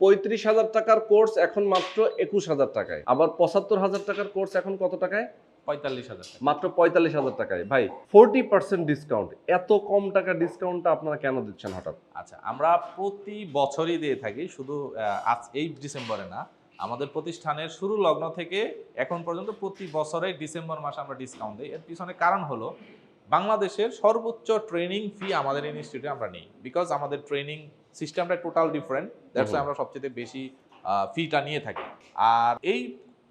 35,000 টাকার কোর্স এখন মাত্র 21,000 টাকায়, আবার 75,000 টাকার কোর্স এখন কত টাকায়? 45,000 টাকা। মাত্র 45,000 টাকায়। ভাই 40% ডিসকাউন্ট, এত কম টাকা ডিসকাউন্টটা আপনারা কেন দিচ্ছেন হঠাৎ? আচ্ছা, আমরা প্রতি বছরই দিয়ে থাকি, শুধু আজ এই ডিসেম্বরে না, আমাদের প্রতিষ্ঠানের শুরু লগ্ন থেকে এখন পর্যন্ত প্রতি বছরে ডিসেম্বর মাসে আমরা ডিসকাউন্ট দিই। এর পিছনে কারণ হলো বাংলাদেশের সর্বোচ্চ ট্রেনিং ফি আমাদের ইনস্টিটিউটে আমরা নিই, বিকজ আমাদের ট্রেনিং সিস্টেমটা টোটাল ডিফারেন্ট, দ্যাটস ওয়াই আমরা সবচেয়ে বেশি ফিটা নিয়ে থাকি। আর এই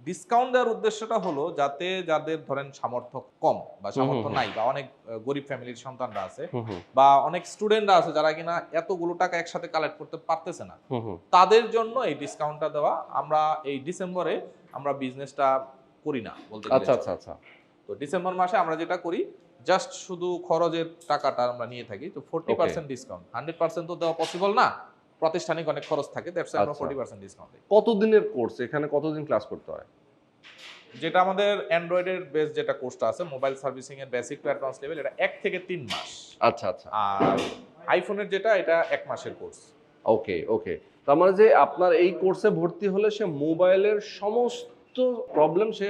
ডিসকাউন্ট দেওয়ার উদ্দেশ্যটা হলো যাতে যাদের ধরেন সামর্থ্য কম বা সামর্থ্য নাই বা অনেক গরিব ফ্যামিলির সন্তানরা আছে বা অনেক স্টুডেন্টরা আছে যারা কিনা এতগুলো টাকা একসাথে কালেক্ট করতে পারতেছে না, তাদের জন্য এই ডিসকাউন্টটা দেওয়া। আমরা এই ডিসেম্বরে আমরা বিজনেসটা করি না বলতে গেলে। আচ্ছা আচ্ছা আচ্ছা। তো ডিসেম্বর মাসে আমরা যেটা করি, জাস্ট শুধু খরচের টাকাটা আমরা নিয়ে থাকি। তো 40% ডিসকাউন্ট, 100% তো দেওয়া পসিবল না, প্রাতিষ্ঠানিক অনেক খরচ থাকে, দ্যাটস আমরা 40% ডিসকাউন্ট দিই। কতদিনের কোর্স? এখানে কতদিন ক্লাস করতে হয়? যেটা আমাদের অ্যান্ড্রয়েডের বেস যেটা কোর্সটা আছে, মোবাইল সার্ভিসিং এর বেসিক টু অ্যাডভান্স লেভেল, এটা 1 থেকে 3 মাস। আচ্ছা আচ্ছা। আর আইফোনের যেটা, এটা 1 মাসের কোর্স। ওকে ওকে। তার মানে যে আপনার এই কোর্সে ভর্তি হলে সে মোবাইলের সমস্ত প্রবলেম সে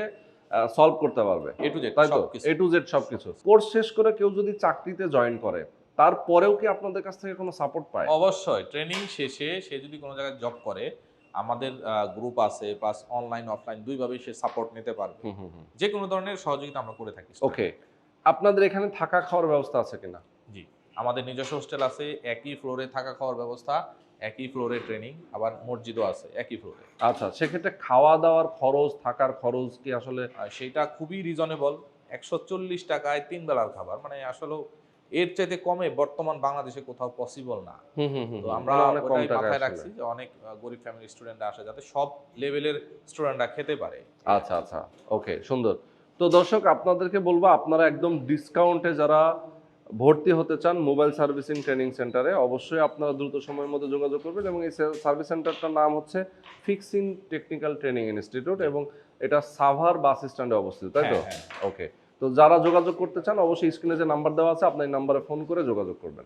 সলভ করতে পারবে, এ টু জেড তাই তো? সবকিছু। এ টু জেড সবকিছু। কোর্স শেষ করে কেউ যদি চাকরিতে জয়েন করে, তারপরেও কি আপনাদের কাছ থেকে কোনো সাপোর্ট পায়? অবশ্যই ট্রেনিং শেষে সে যদি কোনো জায়গায় জব করে, আমাদের গ্রুপ আছে, প্লাস অনলাইন অফলাইন দুইভাবেই সে সাপোর্ট নিতে পারবে। যে কোনো ধরনের সহযোগিতা আমরা করে থাকি। ওকে। আপনাদের এখানে থাকা খাওয়ার ব্যবস্থা আছে কিনা? জি, আমাদের নিজস্ব হোস্টেল আছে, একই ফ্লোরে থাকা খাওয়ার ব্যবস্থা, একই ফ্লোরে ট্রেনিং, আবার মসজিদও আছে একই ফ্লোরে। আচ্ছা, সেক্ষেত্রে খাওয়া দাওয়ার খরচ, থাকার খরচ কি আসলে? সেইটা খুবই রিজনেবল, 140 টাকায় 3 বেলার খাবার, মানে আসলে এর চাইতে কমে বর্তমান বাংলাদেশে কোথাও পসিবল না। তো আমরা অনেক কম ওটাই টাকায় মাথায় আসলে। রাখছি যে অনেক গরিব ফ্যামিলি স্টুডেন্টরা আসে, যাতে সব লেভেলের স্টুডেন্টরা খেতে পারে। আচ্ছা আচ্ছা, ওকে, সুন্দর। তো দর্শক, আপনাদেরকে বলবো, আপনারা একদম ডিসকাউন্টে যারা ভর্তি হতে চান মোবাইল সার্ভিসিং ট্রেনিং সেন্টারে, অবশ্যই আপনারা দ্রুত সময়ের মধ্যে যোগাযোগ করবেন। এবং এই সার্ভিস সেন্টারটার নাম হচ্ছে ফিক্সিং টেকনিক্যাল ট্রেনিং ইনস্টিটিউট, এবং এটা সাভার বাস স্ট্যান্ডে অবস্থিত, তাই তো? হ্যাঁ। ওকে। তো যারা যোগাযোগ করতে চান, অবশ্যই স্ক্রিনে যে নাম্বার দেওয়া আছে, আপনার এই নাম্বারে ফোন করে যোগাযোগ করবেন।